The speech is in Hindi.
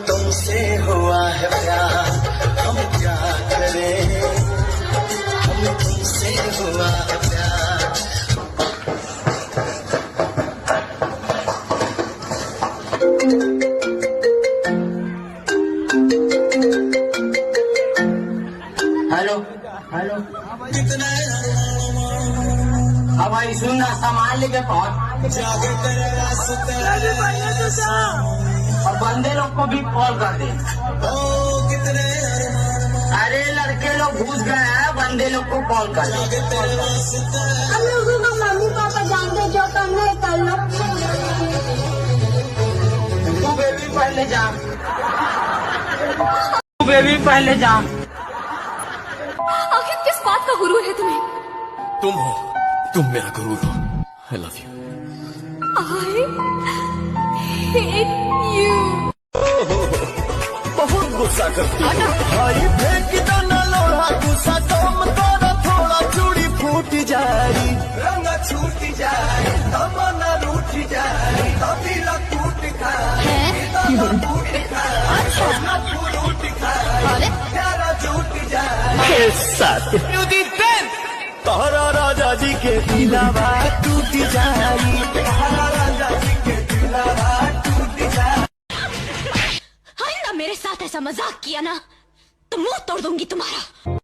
तुमसे हुआ है प्यार, हम क्या करें, हम तुमसे हुआ है प्यार। हेलो हेलो, अब भाई सुनना, सामान लेके पहुंच और बंदे लोग को भी कॉल कर दे। अरे लड़के लोग घुस गए हैं, बंदे लोग को कॉल कर दे। हम लोगों को मम्मी पापा जानते, जो करना है कर लो। तू बेबी पहले जा, तू बेबी पहले जा। आखिर किस बात का गुरूर है तुम्हें? तुम हो, तुम मेरा गुरूर हो। I love you. I hate you. बहुत गुस्सा करती हो। भाई फेंक दो ना लोढ़ा, गुस्सा कम करो थोड़ा, चूड़ी फूट जाए, रंग छूट जाए, तमन्ना रूठ जाए, तभी लूट खाए, प्यारा झूठ जाए। साथ तारा राजा जी के दिलावा टूट जाई, तारा राजा जी के दिलावा टूट जाई। आइंदा मेरे साथ ऐसा मजाक किया ना तो मुंह तोड़ दूंगी तुम्हारा।